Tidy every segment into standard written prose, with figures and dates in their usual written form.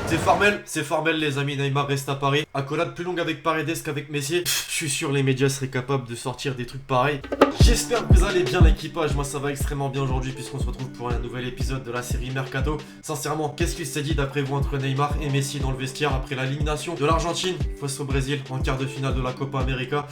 C'est formel les amis, Neymar reste à Paris. Accolade plus longue avec Paredes qu'avec Messi. Je suis sûr les médias seraient capables de sortir des trucs pareils. J'espère que vous allez bien l'équipage, moi ça va extrêmement bien aujourd'hui puisqu'on se retrouve pour un nouvel épisode de la série Mercato. Sincèrement, qu'est-ce qu'il s'est dit d'après vous entre Neymar et Messi dans le vestiaire après l'élimination de l'Argentine face au Brésil en quart de finale de la Copa América?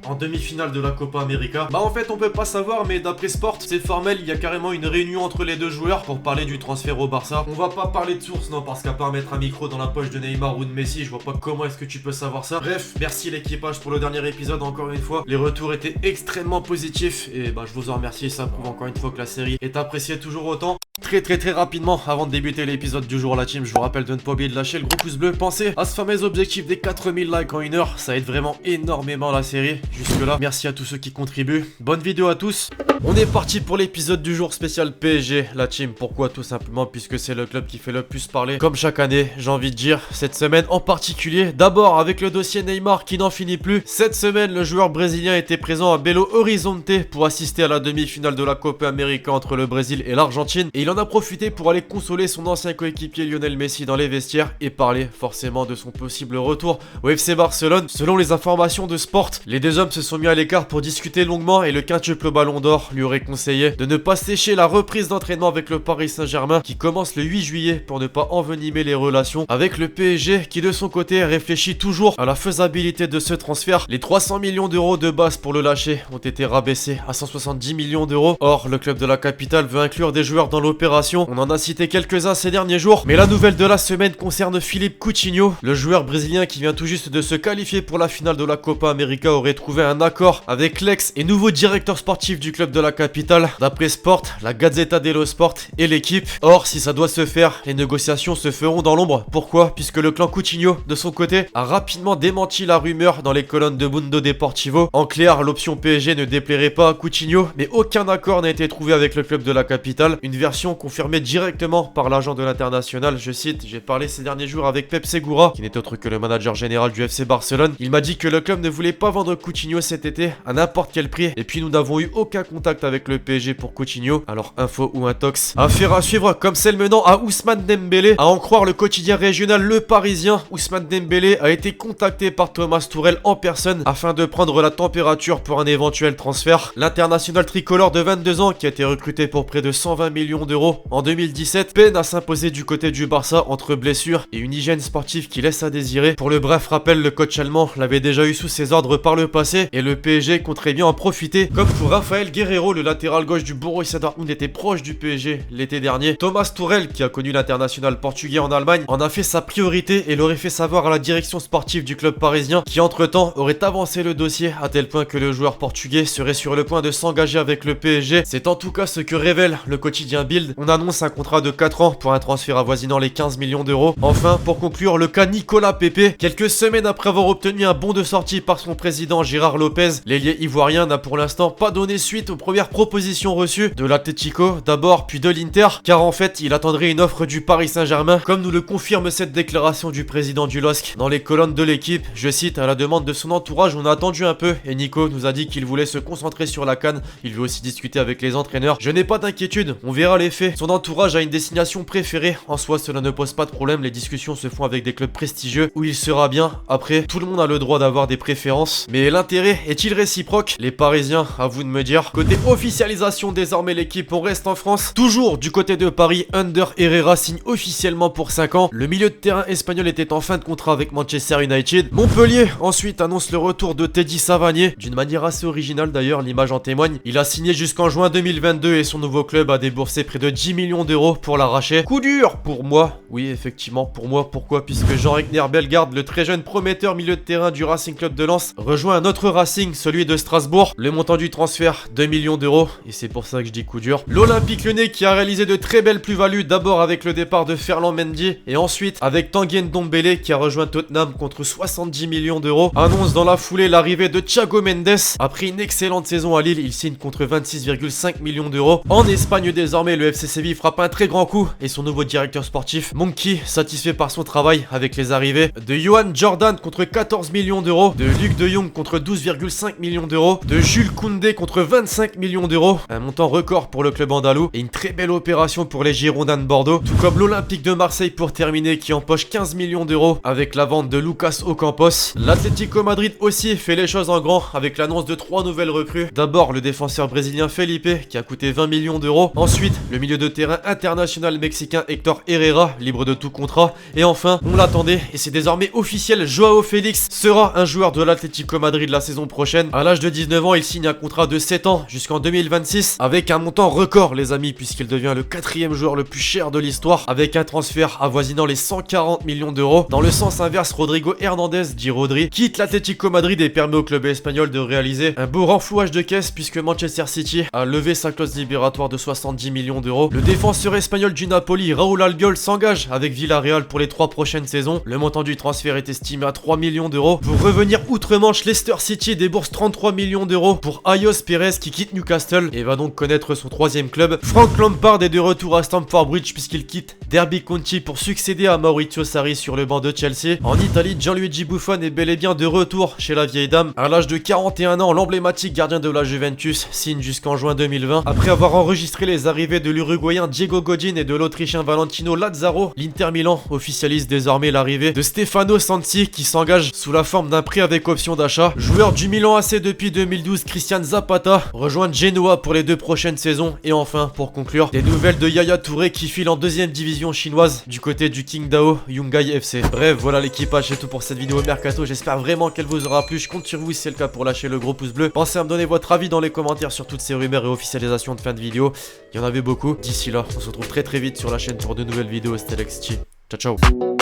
En demi-finale de la Copa América. Bah en fait on peut pas savoir, mais d'après Sport, c'est formel, il y a carrément une réunion entre les deux joueurs pour parler du transfert au Barça. On va pas parler de source, non, parce qu'à part mettre un micro dans la poche de Neymar ou de Messi, je vois pas comment est-ce que tu peux savoir ça. Bref, merci l'équipage pour le dernier épisode encore une fois. Les retours étaient extrêmement positifs et bah je vous en remercie, ça prouve encore une fois que la série est appréciée toujours autant. Très rapidement, avant de débuter l'épisode du jour la team, je vous rappelle de ne pas oublier de lâcher le gros pouce bleu. Pensez à ce fameux objectif des 4000 likes en une heure, ça aide vraiment énormément la série. Jusque là, merci à tous ceux qui contribuent. Bonne vidéo à tous. On est parti pour l'épisode du jour spécial PSG, la team. Pourquoi? Tout simplement puisque c'est le club qui fait le plus parler. Comme chaque année, j'ai envie de dire, cette semaine en particulier. D'abord avec le dossier Neymar qui n'en finit plus. Cette semaine, le joueur brésilien était présent à Belo Horizonte pour assister à la demi-finale de la Copa América entre le Brésil et l'Argentine. Et il en a profité pour aller consoler son ancien coéquipier Lionel Messi dans les vestiaires et parler forcément de son possible retour au FC Barcelone. Selon les informations de Sport, les deux hommes se sont mis à l'écart pour discuter longuement et le quintuple Ballon d'Or lui aurait conseillé de ne pas sécher la reprise d'entraînement avec le Paris Saint-Germain qui commence le 8 juillet pour ne pas envenimer les relations avec le PSG qui de son côté réfléchit toujours à la faisabilité de ce transfert. Les 300 millions d'euros de base pour le lâcher ont été rabaissés à 170 millions d'euros. Or, le club de la capitale veut inclure des joueurs dans l'opération. On en a cité quelques-uns ces derniers jours, mais la nouvelle de la semaine concerne Philippe Coutinho. Le joueur brésilien qui vient tout juste de se qualifier pour la finale de la Copa América aurait trouvé un accord avec l'ex et nouveau directeur sportif du club de la capitale. D'après Sport, la Gazzetta dello Sport et l'équipe. Or, si ça doit se faire, les négociations se feront dans l'ombre. Pourquoi? Puisque le clan Coutinho, de son côté, a rapidement démenti la rumeur dans les colonnes de Mundo Deportivo. En clair, l'option PSG ne déplairait pas à Coutinho, mais aucun accord n'a été trouvé avec le club de la capitale. Une version confirmée directement par l'agent de l'international. Je cite, j'ai parlé ces derniers jours avec Pep Segura, qui n'est autre que le manager général du FC Barcelone. Il m'a dit que le club ne voulait pas vendre Coutinho cet été à n'importe quel prix. Et puis nous n'avons eu aucun contact avec le PSG pour Coutinho. Alors info ou intox. Affaire à suivre comme celle menant à Ousmane Dembélé. À en croire le quotidien régional Le Parisien, Ousmane Dembélé a été contacté par Thomas Tuchel en personne afin de prendre la température pour un éventuel transfert. L'international tricolore de 22 ans qui a été recruté pour près de 120 millions d'euros en 2017 peine à s'imposer du côté du Barça entre blessures et une hygiène sportive qui laisse à désirer. Pour le bref rappel, le coach allemand l'avait déjà eu sous ses ordres par le passé et le PSG compterait bien en profiter. Comme pour Rafael Guerreiro, le latéral gauche du Borussia Dortmund était proche du PSG l'été dernier. Thomas Tuchel, qui a connu l'international portugais en Allemagne, en a fait sa priorité et l'aurait fait savoir à la direction sportive du club parisien qui entre-temps aurait avancé le dossier à tel point que le joueur portugais serait sur le point de s'engager avec le PSG. C'est en tout cas ce que révèle le quotidien Bild. On annonce un contrat de 4 ans pour un transfert avoisinant les 15 millions d'euros. Enfin, pour conclure, le cas Nicolas Pepe. Quelques semaines après avoir obtenu un bon de sortie par son président Gérard Lopez, l'ailier ivoirien n'a pour l'instant pas donné suite aux premières propositions reçues de l'Atlético d'abord puis de l'Inter, car en fait il attendrait une offre du Paris Saint-Germain, comme nous le confirme cette déclaration du président du LOSC dans les colonnes de l'équipe. Je cite, à la demande de son entourage, on a attendu un peu et Nico nous a dit qu'il voulait se concentrer sur la CAN. Il veut aussi discuter avec les entraîneurs. Je n'ai pas d'inquiétude, on verra les faits. Son entourage a une destination préférée. En soi, cela ne pose pas de problème. Les discussions se font avec des clubs prestigieux où il sera bien. Après, tout le monde a le droit d'avoir des préférences. Mais l'intérêt est-il réciproque? Les Parisiens, à vous de me dire. Côté officialisation, désormais l'équipe, on reste en France. Toujours du côté de Paris, Ander Herrera signe officiellement pour 5 ans. Le milieu de terrain espagnol était en fin de contrat avec Manchester United. Montpellier, ensuite, annonce le retour de Teddy Savanier. D'une manière assez originale d'ailleurs, l'image en témoigne. Il a signé jusqu'en juin 2022 et son nouveau club a déboursé près de 10 millions d'euros pour l'arracher. Coup dur pour moi. Oui, effectivement, pour moi. Pourquoi? Puisque Jean-Regner Bellegarde, le très jeune prometteur milieu de terrain du Racing Club de Lens, rejoint un autre Racing, celui de Strasbourg. Le montant du transfert, 2 millions d'euros. Et c'est pour ça que je dis coup dur. L'Olympique Lyonnais qui a réalisé de très belles plus-values, d'abord avec le départ de Ferland Mendy et ensuite avec Tanguy Ndombele qui a rejoint Tottenham contre 70 millions d'euros. Annonce dans la foulée l'arrivée de Thiago Mendes. Après une excellente saison à Lille, il signe contre 26,5 millions d'euros. En Espagne désormais, le FC FC Séville frappe un très grand coup et son nouveau directeur sportif, Monkey, satisfait par son travail avec les arrivées de Johan Jordan contre 14 millions d'euros, de Luc de Jong contre 12,5 millions d'euros, de Jules Koundé contre 25 millions d'euros, un montant record pour le club andalou et une très belle opération pour les Girondins de Bordeaux, tout comme l'Olympique de Marseille pour terminer qui empoche 15 millions d'euros avec la vente de Lucas Ocampos. L'Atlético Madrid aussi fait les choses en grand avec l'annonce de 3 nouvelles recrues. D'abord le défenseur brésilien Felipe qui a coûté 20 millions d'euros, ensuite le milieu de terrain international mexicain Héctor Herrera, libre de tout contrat, et enfin, on l'attendait et c'est désormais officiel, Joao Félix sera un joueur de l'Atlético Madrid la saison prochaine. À l'âge de 19 ans, il signe un contrat de 7 ans jusqu'en 2026 avec un montant record les amis, puisqu'il devient le 4e joueur le plus cher de l'histoire avec un transfert avoisinant les 140 millions d'euros. Dans le sens inverse, Rodrigo Hernandez, dit Rodri, quitte l'Atlético Madrid et permet au club espagnol de réaliser un beau renflouage de caisse puisque Manchester City a levé sa clause libératoire de 70 millions d'euros. Le défenseur espagnol du Napoli, Raúl Albiol, s'engage avec Villarreal pour les 3 prochaines saisons. Le montant du transfert est estimé à 3 millions d'euros. Pour revenir outre-Manche, Leicester City débourse 33 millions d'euros pour Ayos Perez qui quitte Newcastle et va donc connaître son 3e club. Frank Lampard est de retour à Stamford Bridge puisqu'il quitte Derby County pour succéder à Maurizio Sarri sur le banc de Chelsea. En Italie, Gianluigi Buffon est bel et bien de retour chez la vieille dame. À l'âge de 41 ans, l'emblématique gardien de la Juventus signe jusqu'en juin 2020. Après avoir enregistré les arrivées de l'Uruguayen Diego Godin et de l'Autrichien Valentino Lazzaro, l'Inter Milan officialise désormais l'arrivée de Stefano Santi qui s'engage sous la forme d'un prêt avec option d'achat. Joueur du Milan AC depuis 2012, Christian Zapata rejoint Genoa pour les 2 prochaines saisons. Et enfin, pour conclure, des nouvelles de Yaya Touré qui file en 2e division chinoise du côté du Qingdao Yungai FC. Bref, voilà l'équipage, c'est tout pour cette vidéo mercato. J'espère vraiment qu'elle vous aura plu. Je compte sur vous si c'est le cas pour lâcher le gros pouce bleu. Pensez à me donner votre avis dans les commentaires sur toutes ces rumeurs et officialisations de fin de vidéo. Il y en avait beaucoup. D'ici là, on se retrouve très vite sur la chaîne pour de nouvelles vidéos. C'était Lexchi. Ciao ciao.